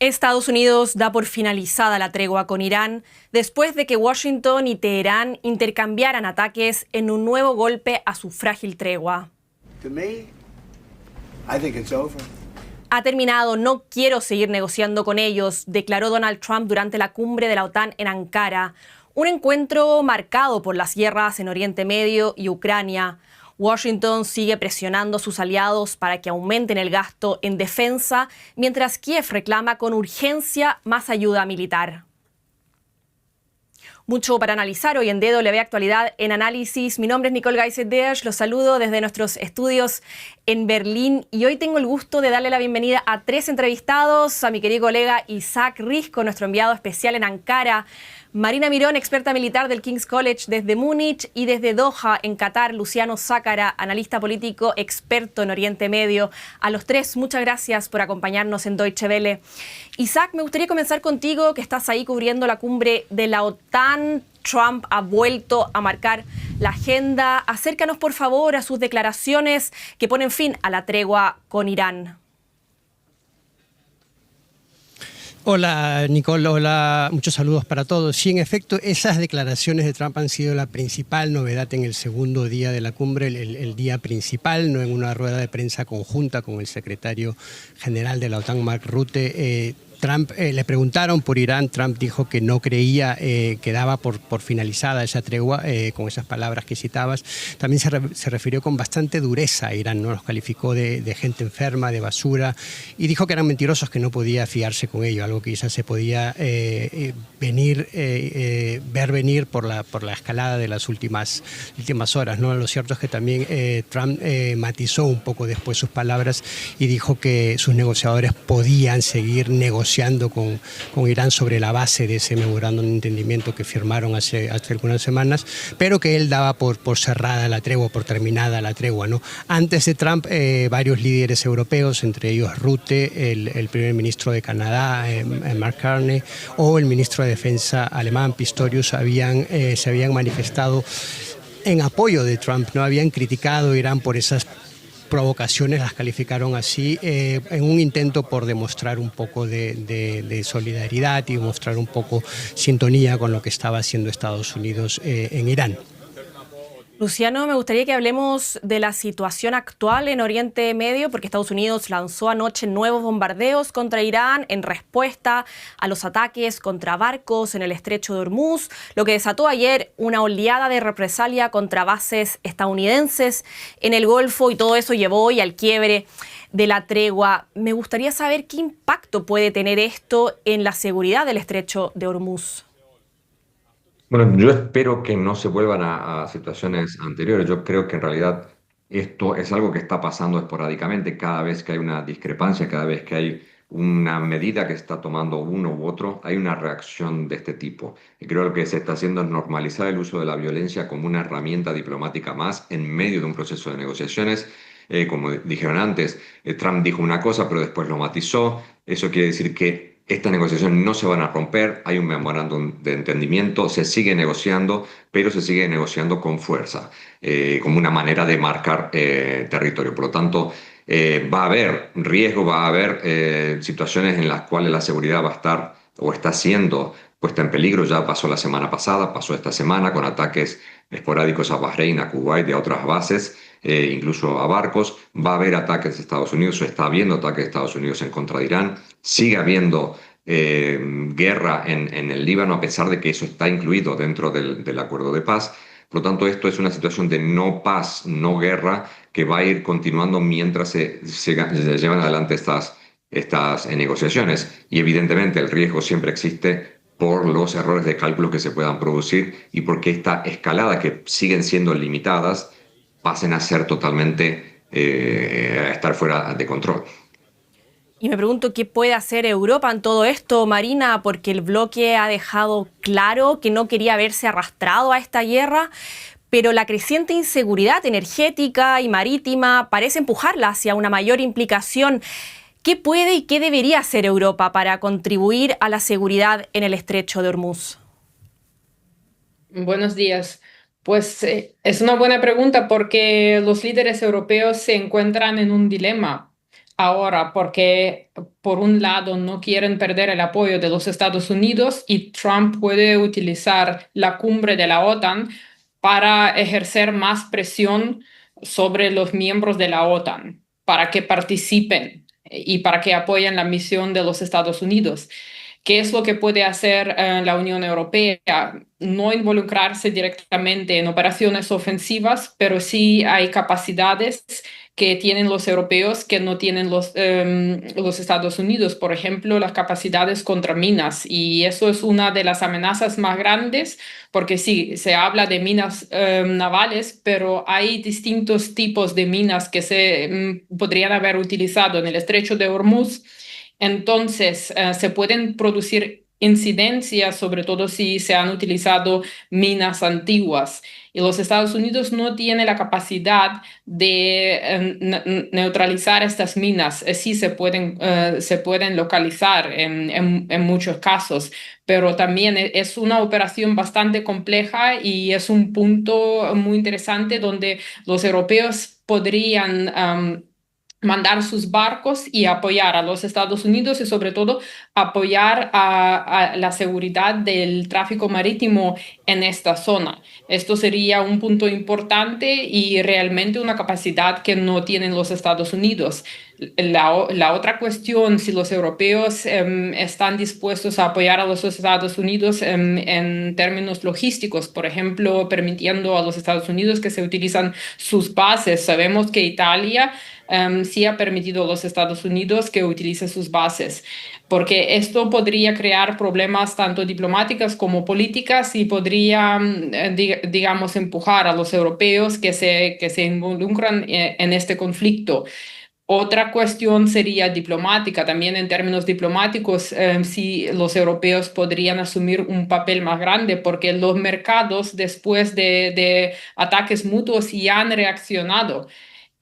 Estados Unidos da por finalizada la tregua con Irán después de que Washington y Teherán intercambiaran ataques en un nuevo golpe a su frágil tregua. Ha terminado, no quiero seguir negociando con ellos, declaró Donald Trump durante la cumbre de la OTAN en Ankara, un encuentro marcado por las guerras en Oriente Medio y Ucrania. Washington sigue presionando a sus aliados para que aumenten el gasto en defensa, mientras Kiev reclama con urgencia más ayuda militar. Mucho para analizar hoy en DW Actualidad en Análisis. Mi nombre es Nicole Geisser-Desch, los saludo desde nuestros estudios en Berlín y hoy tengo el gusto de darle la bienvenida a 3 entrevistados, a mi querido colega Isaac Risco, nuestro enviado especial en Ankara, Marina Mirón, experta militar del King's College desde Múnich, y desde Doha, en Qatar, Luciano Zácara, analista político experto en Oriente Medio. A los 3, muchas gracias por acompañarnos en Deutsche Welle. Isaac, me gustaría comenzar contigo, que estás ahí cubriendo la cumbre de la OTAN. Trump ha vuelto a marcar la agenda. Acércanos, por favor, a sus declaraciones que ponen fin a la tregua con Irán. Hola Nicole, hola, muchos saludos para todos. Sí, en efecto, esas declaraciones de Trump han sido la principal novedad en el segundo día de la cumbre, el día principal, no en una rueda de prensa conjunta con el secretario general de la OTAN, Mark Rutte. Trump, le preguntaron por Irán, Trump dijo que no creía que daba por finalizada esa tregua, con esas palabras que citabas. También se refirió con bastante dureza a Irán, ¿no? Los calificó de gente enferma, de basura, y dijo que eran mentirosos, que no podía fiarse con ello, algo que quizás se podía ver venir por la escalada de las últimas horas, ¿no? Lo cierto es que también Trump matizó un poco después sus palabras y dijo que sus negociadores podían seguir negociando con Irán sobre la base de ese memorándum de entendimiento que firmaron hace algunas semanas, pero que él daba por cerrada la tregua, por terminada la tregua, ¿no? Antes de Trump, varios líderes europeos, entre ellos Rutte, el primer ministro de Canadá, Mark Carney, o el ministro de Defensa alemán, Pistorius, se habían manifestado en apoyo de Trump, ¿no? Habían criticado a Irán por esas provocaciones, las calificaron así, en un intento por demostrar un poco de solidaridad y mostrar un poco sintonía con lo que estaba haciendo Estados Unidos en Irán. Luciano, me gustaría que hablemos de la situación actual en Oriente Medio, porque Estados Unidos lanzó anoche nuevos bombardeos contra Irán en respuesta a los ataques contra barcos en el estrecho de Hormuz, lo que desató ayer una oleada de represalia contra bases estadounidenses en el Golfo, y todo eso llevó hoy al quiebre de la tregua. Me gustaría saber qué impacto puede tener esto en la seguridad del estrecho de Hormuz. Bueno, yo espero que no se vuelvan a situaciones anteriores. Yo creo que en realidad esto es algo que está pasando esporádicamente. Cada vez que hay una discrepancia, cada vez que hay una medida que está tomando uno u otro, hay una reacción de este tipo. Y creo que lo que se está haciendo es normalizar el uso de la violencia como una herramienta diplomática más en medio de un proceso de negociaciones. Como dijeron antes, Trump dijo una cosa, pero después lo matizó. Eso quiere decir que estas negociaciones no se van a romper, hay un memorándum de entendimiento, se sigue negociando, pero se sigue negociando con fuerza, como una manera de marcar territorio. Por lo tanto, va a haber riesgo, va a haber situaciones en las cuales la seguridad va a estar o está siendo puesta en peligro. Ya pasó la semana pasada, pasó esta semana con ataques esporádicos a Bahrein, a Kuwait y a otras bases, incluso a barcos. Va a haber ataques de Estados Unidos, o está habiendo ataques de Estados Unidos en contra de Irán. Sigue habiendo guerra en el Líbano, a pesar de que eso está incluido dentro del acuerdo de paz. Por lo tanto, esto es una situación de no paz, no guerra, que va a ir continuando mientras se llevan adelante estas negociaciones. Y evidentemente el riesgo siempre existe por los errores de cálculo que se puedan producir y porque esta escalada, que siguen siendo limitadas, pasen a ser totalmente, a estar fuera de control. Y me pregunto qué puede hacer Europa en todo esto, Marina, porque el bloque ha dejado claro que no quería verse arrastrado a esta guerra, pero la creciente inseguridad energética y marítima parece empujarla hacia una mayor implicación. ¿Qué puede y qué debería hacer Europa para contribuir a la seguridad en el estrecho de Hormuz? Buenos días. Pues es una buena pregunta porque los líderes europeos se encuentran en un dilema. ahora porque por un lado no quieren perder el apoyo de los Estados Unidos y Trump puede utilizar la cumbre de la OTAN para ejercer más presión sobre los miembros de la OTAN para que participen y para que apoyen la misión de los Estados Unidos. ¿Qué es lo que puede hacer la Unión Europea? No involucrarse directamente en operaciones ofensivas, pero sí hay capacidades que tienen los europeos que no tienen los Estados Unidos. Por ejemplo, las capacidades contra minas. Y eso es una de las amenazas más grandes, porque sí, se habla de minas navales, pero hay distintos tipos de minas que se podrían haber utilizado en el estrecho de Hormuz. Entonces, se pueden producir incidencias, sobre todo si se han utilizado minas antiguas. Y los Estados Unidos no tienen la capacidad de neutralizar estas minas. Sí se pueden localizar en muchos casos, pero también es una operación bastante compleja y es un punto muy interesante donde los europeos podrían mandar sus barcos y apoyar a los Estados Unidos y sobre todo apoyar a la seguridad del tráfico marítimo en esta zona. Esto sería un punto importante y realmente una capacidad que no tienen los Estados Unidos. La otra cuestión, si los europeos están dispuestos a apoyar a los Estados Unidos en términos logísticos, por ejemplo, permitiendo a los Estados Unidos que se utilizan sus bases. Sabemos que Italia sí ha permitido a los Estados Unidos que utilice sus bases, porque esto podría crear problemas tanto diplomáticos como políticas y podría, digamos, empujar a los europeos que se involucran en este conflicto. Otra cuestión sería diplomática. También en términos diplomáticos, sí, los europeos podrían asumir un papel más grande porque los mercados después de ataques mutuos ya han reaccionado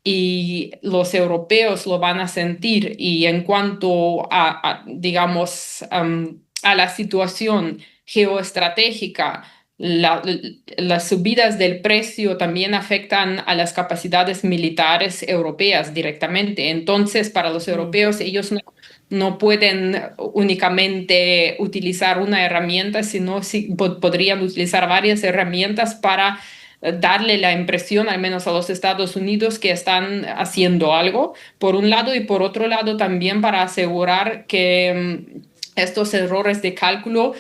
y los europeos lo van a sentir. Y en cuanto digamos, a la situación geoestratégica, las subidas del precio también afectan a las capacidades militares europeas directamente. Entonces, para los europeos, ellos no pueden únicamente utilizar una herramienta, sino podrían utilizar varias herramientas para darle la impresión, al menos a los Estados Unidos, que están haciendo algo, por un lado, y por otro lado también para asegurar que estos errores de cálculo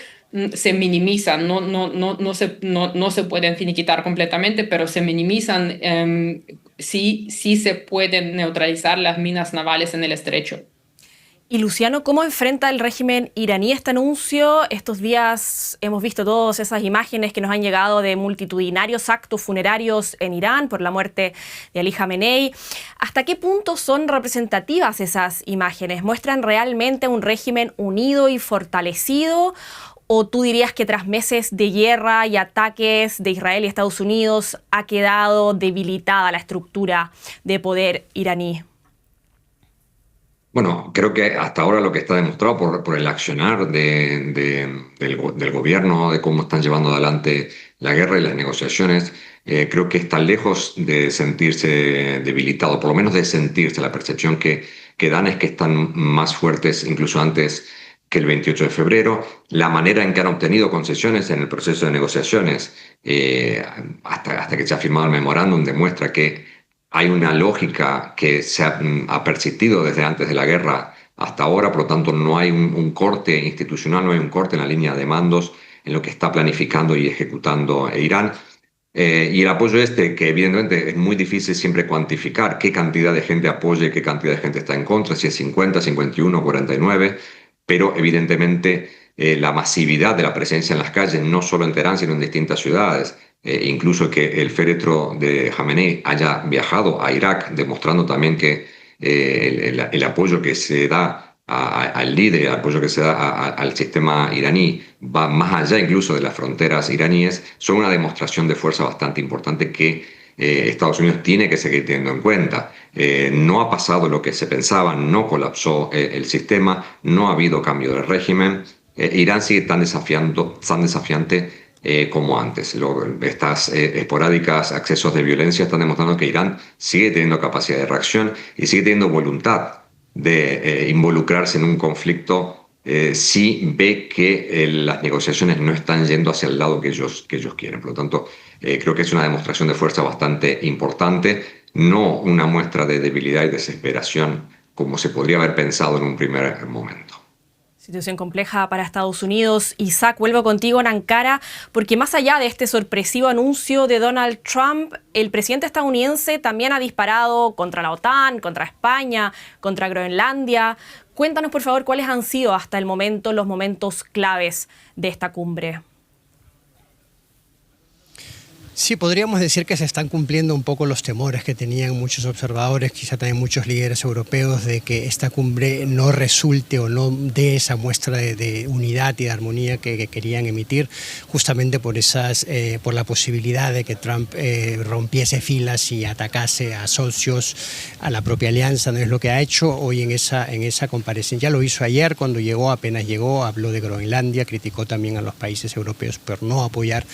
se minimizan, no se pueden finiquitar completamente, pero se minimizan, sí se pueden neutralizar las minas navales en el estrecho. Y Luciano, ¿cómo enfrenta el régimen iraní este anuncio? Estos días hemos visto todas esas imágenes que nos han llegado de multitudinarios actos funerarios en Irán por la muerte de Ali Khamenei. ¿Hasta qué punto son representativas esas imágenes? ¿Muestran realmente un régimen unido y fortalecido? ¿O tú dirías que tras meses de guerra y ataques de Israel y Estados Unidos ha quedado debilitada la estructura de poder iraní? Bueno, creo que hasta ahora lo que está demostrado por el accionar del gobierno, de cómo están llevando adelante la guerra y las negociaciones, creo que está lejos de sentirse debilitado, por lo menos de sentirse. La percepción que dan es que están más fuertes incluso antes que el 28 de febrero. La manera en que han obtenido concesiones en el proceso de negociaciones, hasta que se ha firmado el memorándum, demuestra que hay una lógica que se ha persistido desde antes de la guerra hasta ahora, por lo tanto no hay un corte institucional, no hay un corte en la línea de mandos en lo que está planificando y ejecutando Irán. Y el apoyo que evidentemente es muy difícil siempre cuantificar qué cantidad de gente apoya y qué cantidad de gente está en contra, si es 50, 51, 49, pero evidentemente la masividad de la presencia en las calles, no solo en Teherán, sino en distintas ciudades, incluso que el féretro de Khamenei haya viajado a Irak, demostrando también que el apoyo que se da al líder, el apoyo que se da al sistema iraní, va más allá incluso de las fronteras iraníes, son una demostración de fuerza bastante importante que Estados Unidos tiene que seguir teniendo en cuenta. No ha pasado lo que se pensaba, no colapsó el sistema, no ha habido cambio de régimen. Irán sigue tan desafiante como antes. Estas esporádicas accesos de violencia están demostrando que Irán sigue teniendo capacidad de reacción y sigue teniendo voluntad de involucrarse en un conflicto si ve que las negociaciones no están yendo hacia el lado que ellos quieren. Por lo tanto, creo que es una demostración de fuerza bastante importante, no una muestra de debilidad y desesperación como se podría haber pensado en un primer momento. Situación compleja para Estados Unidos. Isaac, vuelvo contigo en Ankara, porque más allá de este sorpresivo anuncio de Donald Trump, el presidente estadounidense también ha disparado contra la OTAN, contra España, contra Groenlandia. Cuéntanos, por favor, cuáles han sido hasta el momento los momentos claves de esta cumbre. Sí, podríamos decir que se están cumpliendo un poco los temores que tenían muchos observadores, quizá también muchos líderes europeos, de que esta cumbre no resulte o no dé esa muestra de unidad y de armonía que querían emitir, justamente por la posibilidad de que Trump rompiese filas y atacase a socios, a la propia alianza. No es lo que ha hecho hoy en esa comparecencia. Ya lo hizo ayer cuando llegó, apenas llegó, habló de Groenlandia, criticó también a los países europeos por no apoyar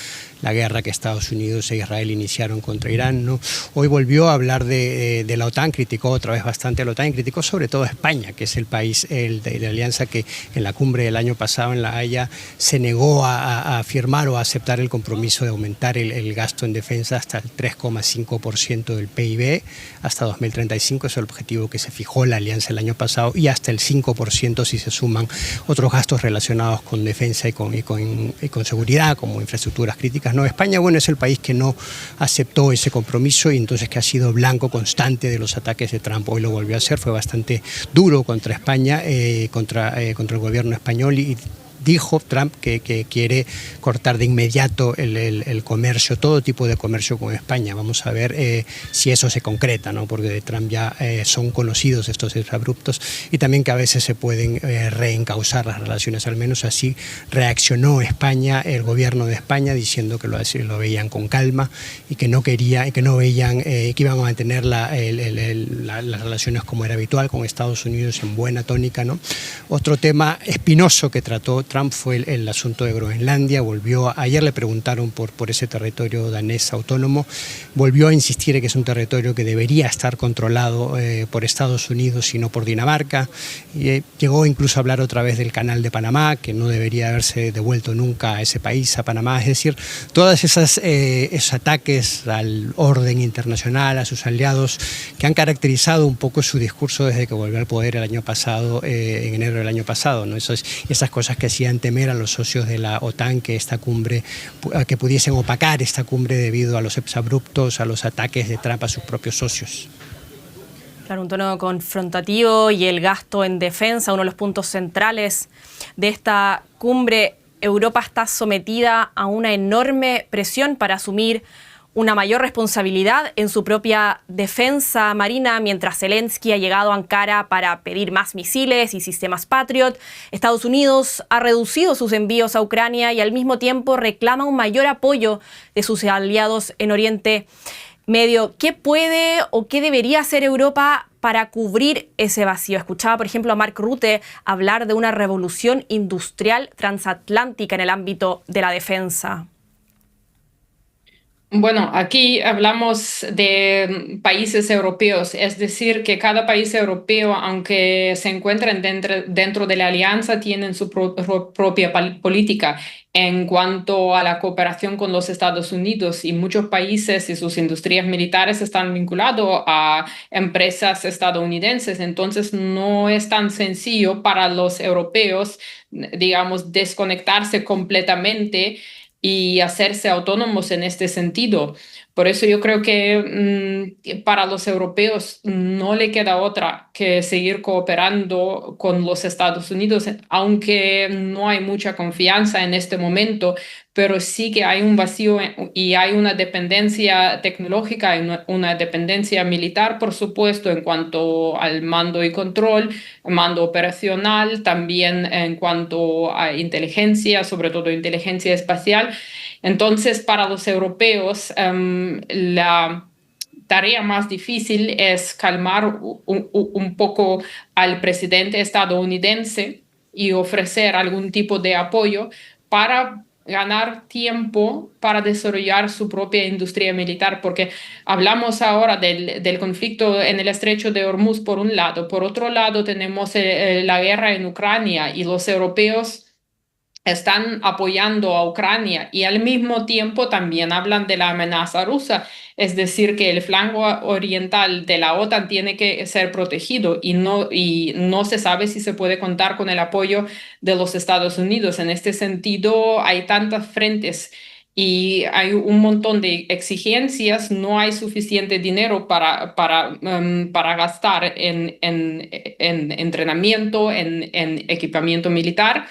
la guerra que Estados Unidos e Israel iniciaron contra Irán, ¿no? Hoy volvió a hablar de la OTAN, criticó otra vez bastante a la OTAN y criticó sobre todo a España, que es el país de la alianza que en la cumbre del año pasado en La Haya se negó a firmar o a aceptar el compromiso de aumentar el gasto en defensa hasta el 3,5% del PIB hasta 2035, es el objetivo que se fijó la alianza el año pasado, y hasta el 5% si se suman otros gastos relacionados con defensa y con seguridad, como infraestructuras críticas. No, España, bueno, es el país que no aceptó ese compromiso y entonces que ha sido blanco constante de los ataques de Trump. Hoy lo volvió a hacer, fue bastante duro contra España, contra el gobierno español, y dijo Trump que quiere cortar de inmediato el comercio, todo tipo de comercio con España. Vamos a ver si eso se concreta, ¿no? Porque de Trump ya son conocidos estos abruptos, y también que a veces se pueden reencauzar las relaciones. Al menos así reaccionó España, el gobierno de España, diciendo que lo veían con calma y que no veían que iban a mantener las relaciones como era habitual con Estados Unidos en buena tónica, ¿no? Otro tema espinoso que trató Trump fue el asunto de Groenlandia. Ayer le preguntaron por ese territorio danés autónomo, volvió a insistir en que es un territorio que debería estar controlado por Estados Unidos y no por Dinamarca, y llegó incluso a hablar otra vez del Canal de Panamá, que no debería haberse devuelto nunca a ese país, a Panamá. Es decir, todos esos ataques al orden internacional, a sus aliados, que han caracterizado un poco su discurso desde que volvió al poder el año pasado, en enero del año pasado, ¿no? Esas cosas que hacían temer a los socios de la OTAN que pudiesen opacar esta cumbre debido a los exabruptos, a los ataques de Trump a sus propios socios. Claro, un tono confrontativo y el gasto en defensa, uno de los puntos centrales de esta cumbre. Europa está sometida a una enorme presión para asumir una mayor responsabilidad en su propia defensa marina, mientras Zelensky ha llegado a Ankara para pedir más misiles y sistemas Patriot. Estados Unidos ha reducido sus envíos a Ucrania y al mismo tiempo reclama un mayor apoyo de sus aliados en Oriente Medio. ¿Qué puede o qué debería hacer Europa para cubrir ese vacío? Escuchaba, por ejemplo, a Mark Rutte hablar de una revolución industrial transatlántica en el ámbito de la defensa. Bueno, aquí hablamos de países europeos, es decir, que cada país europeo, aunque se encuentren dentro de la alianza, tienen su propia política en cuanto a la cooperación con los Estados Unidos, y muchos países y sus industrias militares están vinculados a empresas estadounidenses. Entonces, no es tan sencillo para los europeos, digamos, desconectarse completamente y hacerse autónomos en este sentido. Por eso yo creo que para los europeos no le queda otra que seguir cooperando con los Estados Unidos, aunque no hay mucha confianza en este momento, pero sí que hay un vacío y hay una dependencia tecnológica y una dependencia militar, por supuesto, en cuanto al mando y control, mando operacional, también en cuanto a inteligencia, sobre todo inteligencia espacial. Entonces, para los europeos, la tarea más difícil es calmar un poco al presidente estadounidense y ofrecer algún tipo de apoyo para ganar tiempo para desarrollar su propia industria militar, porque hablamos ahora del conflicto en el estrecho de Hormuz por un lado, por otro lado tenemos la guerra en Ucrania y los europeos están apoyando a Ucrania y al mismo tiempo también hablan de la amenaza rusa, es decir, que el flanco oriental de la OTAN tiene que ser protegido y no se sabe si se puede contar con el apoyo de los Estados Unidos. En este sentido, hay tantas frentes y hay un montón de exigencias, no hay suficiente dinero para gastar en entrenamiento, en equipamiento militar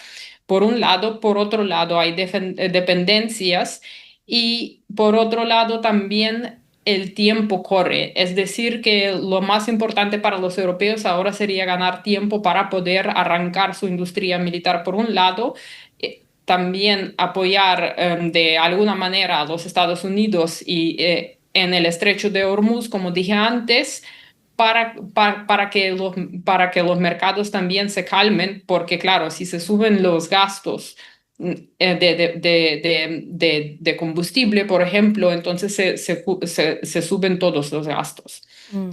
por un lado. Por otro lado hay dependencias y por otro lado también el tiempo corre. Es decir, que lo más importante para los europeos ahora sería ganar tiempo para poder arrancar su industria militar por un lado. También apoyar de alguna manera a los Estados Unidos y en el estrecho de Hormuz, como dije antes, para que los mercados también se calmen, porque claro, si se suben los gastos de combustible, por ejemplo, entonces se suben todos los gastos.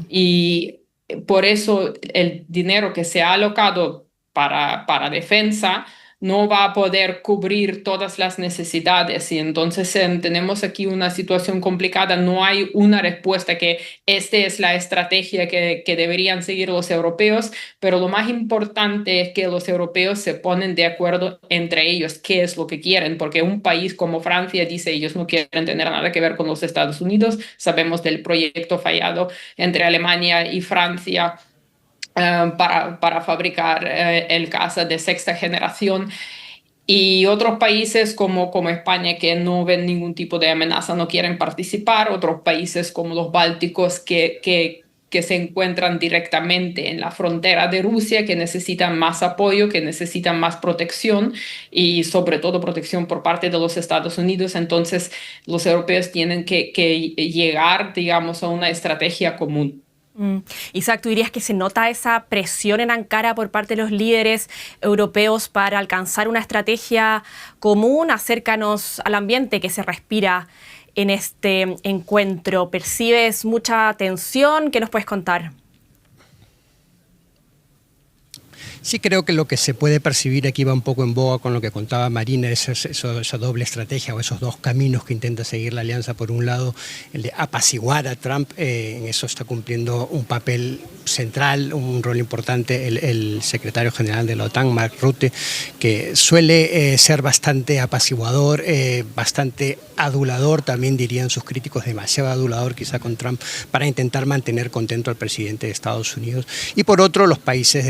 Y por eso el dinero que se ha alocado para defensa no va a poder cubrir todas las necesidades y entonces tenemos aquí una situación complicada. No hay una respuesta que esta es la estrategia que deberían seguir los europeos, pero lo más importante es que los europeos se ponen de acuerdo entre ellos qué es lo que quieren, porque un país como Francia dice ellos no quieren tener nada que ver con los Estados Unidos. Sabemos del proyecto fallado entre Alemania y Francia para fabricar el gas de sexta generación. Y otros países como España que no ven ningún tipo de amenaza no quieren participar. Otros países como los bálticos que se encuentran directamente en la frontera de Rusia, que necesitan más apoyo, que necesitan más protección y sobre todo protección por parte de los Estados Unidos. Entonces los europeos tienen que llegar, digamos, a una estrategia común. Isaac, ¿tú dirías que se nota esa presión en Ankara por parte de los líderes europeos para alcanzar una estrategia común? Acércanos al ambiente que se respira en este encuentro. ¿Percibes mucha tensión? ¿Qué nos puedes contar? Sí, creo que lo que se puede percibir aquí va un poco en boga con lo que contaba Marina, esa doble estrategia o esos dos caminos que intenta seguir la alianza. Por un lado, el de apaciguar a Trump, en eso está cumpliendo un papel central, un rol importante el secretario general de la OTAN, Mark Rutte, que suele ser bastante apaciguador, bastante adulador, también dirían sus críticos, demasiado adulador quizá con Trump, para intentar mantener contento al presidente de Estados Unidos. Y por otro, los países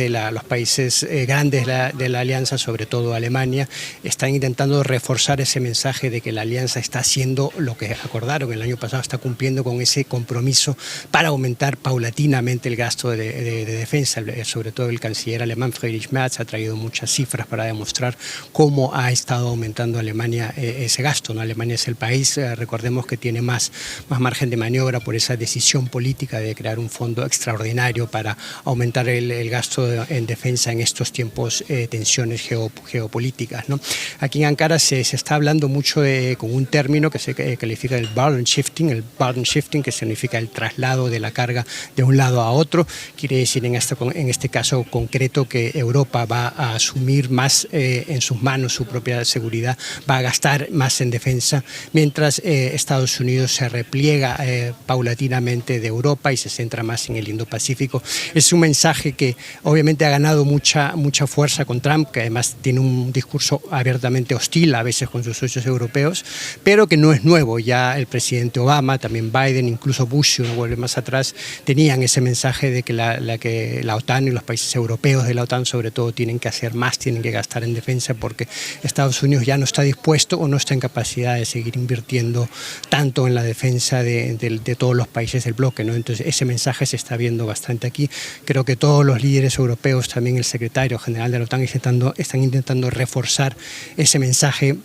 grandes de la alianza, sobre todo Alemania, están intentando reforzar ese mensaje de que la alianza está haciendo lo que acordaron el año pasado, está cumpliendo con ese compromiso para aumentar paulatinamente el gasto de defensa. Sobre todo el canciller alemán Friedrich Merz ha traído muchas cifras para demostrar cómo ha estado aumentando Alemania ese gasto, ¿no? Alemania es el país, recordemos, que tiene más margen de maniobra por esa decisión política de crear un fondo extraordinario para aumentar el gasto en defensa en estos tiempos tensiones geopolíticas, ¿no? Aquí en Ankara se está hablando mucho con un término que se califica el burden shifting, que significa el traslado de la carga de un lado a otro. Quiere decir en este caso concreto que Europa va a asumir más en sus manos su propia seguridad, va a gastar más en defensa, mientras Estados Unidos se repliega paulatinamente de Europa y se centra más en el Indo-Pacífico. Es un mensaje que obviamente ha ganado mucha fuerza con Trump, que además tiene un discurso abiertamente hostil a veces con sus socios europeos, pero que no es nuevo. Ya el presidente Obama, también Biden, incluso Bush, si uno vuelve más atrás, tenían ese mensaje de que la OTAN y los países europeos de la OTAN sobre todo tienen que hacer más, tienen que gastar en defensa, porque Estados Unidos ya no está dispuesto o no está en capacidad de seguir invirtiendo tanto en la defensa de todos los países del bloque, ¿no? Entonces ese mensaje se está viendo bastante aquí. Creo que todos los líderes europeos, también el secretario general de la OTAN, están intentando reforzar ese mensaje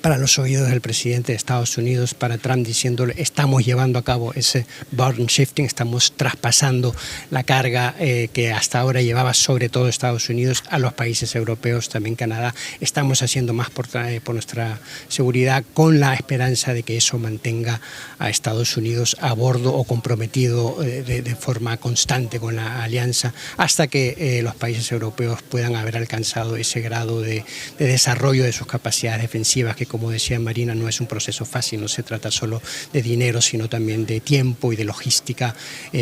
para los oídos del presidente de Estados Unidos, para Trump, diciéndole estamos llevando a cabo ese burden shifting, estamos traspasando la carga que hasta ahora llevaba sobre todo Estados Unidos a los países europeos, también Canadá. Estamos haciendo más por nuestra seguridad, con la esperanza de que eso mantenga a Estados Unidos a bordo o comprometido de forma constante con la alianza, hasta que los países europeos puedan haber alcanzado ese grado de desarrollo de sus capacidades defensivas, que como decía Marina, no es un proceso fácil, no se trata solo de dinero, sino también de tiempo y de logística.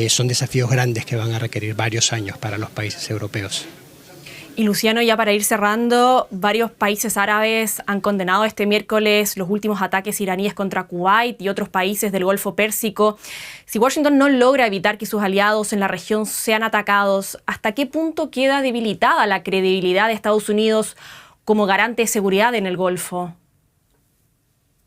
Son desafíos grandes que van a requerir varios años para los países europeos. Y Luciano, ya para ir cerrando, varios países árabes han condenado este miércoles los últimos ataques iraníes contra Kuwait y otros países del Golfo Pérsico. Si Washington no logra evitar que sus aliados en la región sean atacados, ¿hasta qué punto queda debilitada la credibilidad de Estados Unidos como garante de seguridad en el Golfo?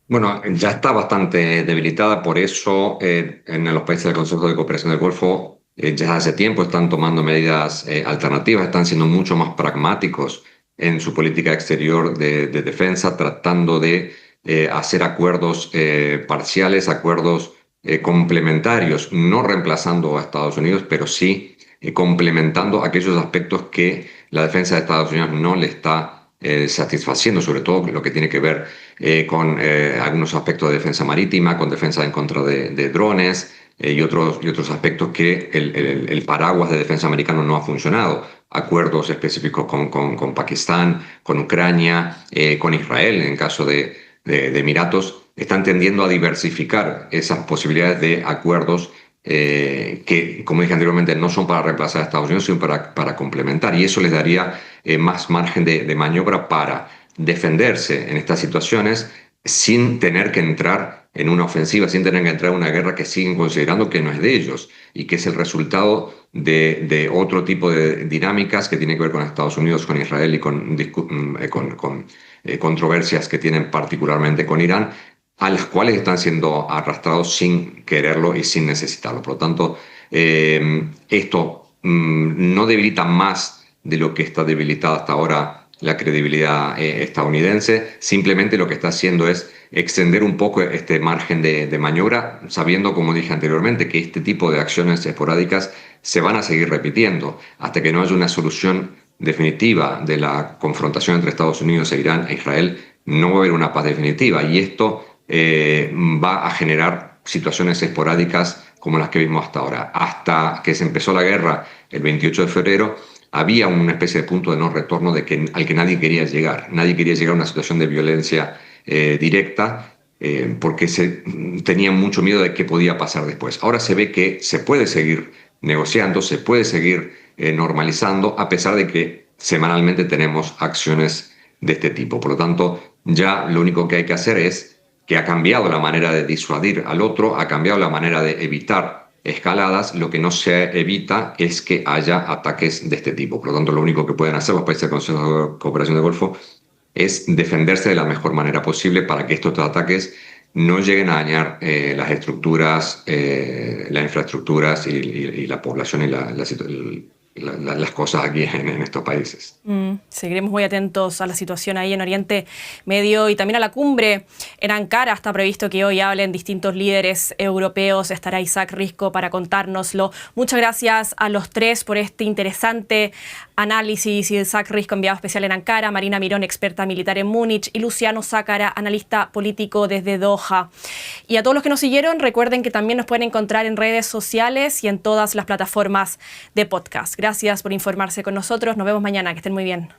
Bueno, ya está bastante debilitada, por eso en los países del Consejo de Cooperación del Golfo ya hace tiempo están tomando medidas alternativas, están siendo mucho más pragmáticos en su política exterior de defensa, tratando de hacer acuerdos parciales, acuerdos complementarios, no reemplazando a Estados Unidos, pero sí complementando aquellos aspectos que la defensa de Estados Unidos no le está satisfaciendo, sobre todo lo que tiene que ver con algunos aspectos de defensa marítima, con defensa en contra de drones y otros aspectos que el paraguas de defensa americano no ha funcionado. Acuerdos específicos con Pakistán, con Ucrania, con Israel, en caso de Emiratos, están tendiendo a diversificar esas posibilidades de acuerdos que, como dije anteriormente, no son para reemplazar a Estados Unidos, sino para complementar. Y eso les daría más margen de maniobra para defenderse en estas situaciones sin tener que entrar en una ofensiva, sin tener que entrar en una guerra que siguen considerando que no es de ellos y que es el resultado de otro tipo de dinámicas que tienen que ver con Estados Unidos, con Israel y con controversias que tienen particularmente con Irán, a las cuales están siendo arrastrados sin quererlo y sin necesitarlo. Por lo tanto, esto no debilita más de lo que está debilitada hasta ahora la credibilidad estadounidense. Simplemente lo que está haciendo es extender un poco este margen de maniobra, sabiendo, como dije anteriormente, que este tipo de acciones esporádicas se van a seguir repitiendo hasta que no haya una solución definitiva de la confrontación entre Estados Unidos e Irán e Israel. No va a haber una paz definitiva, y esto va a generar situaciones esporádicas como las que vimos hasta ahora. Hasta que se empezó la guerra el 28 de febrero, había una especie de punto de no retorno al que nadie quería llegar. Nadie quería llegar a una situación de violencia directa porque se tenía mucho miedo de qué podía pasar después. Ahora se ve que se puede seguir negociando, se puede seguir normalizando, a pesar de que semanalmente tenemos acciones de este tipo. Por lo tanto, ya lo único que hay que hacer es que ha cambiado la manera de disuadir al otro, ha cambiado la manera de evitar escaladas. Lo que no se evita es que haya ataques de este tipo. Por lo tanto, lo único que pueden hacer los países del Consejo de Cooperación del Golfo es defenderse de la mejor manera posible para que estos ataques no lleguen a dañar las estructuras, las infraestructuras y la población y las cosas aquí en estos países. Seguiremos muy atentos a la situación ahí en Oriente Medio y también a la cumbre en Ankara. Está previsto que hoy hablen distintos líderes europeos. Estará Isaac Risco para contárnoslo. Muchas gracias a los tres por este interesante análisis. Isaac Risco, enviado especial en Ankara, Marina Mirón, experta militar en Múnich, y Luciano Zácara, analista político desde Doha. Y a todos los que nos siguieron, recuerden que también nos pueden encontrar en redes sociales y en todas las plataformas de podcast. Gracias por informarse con nosotros. Nos vemos mañana. Que estén muy bien.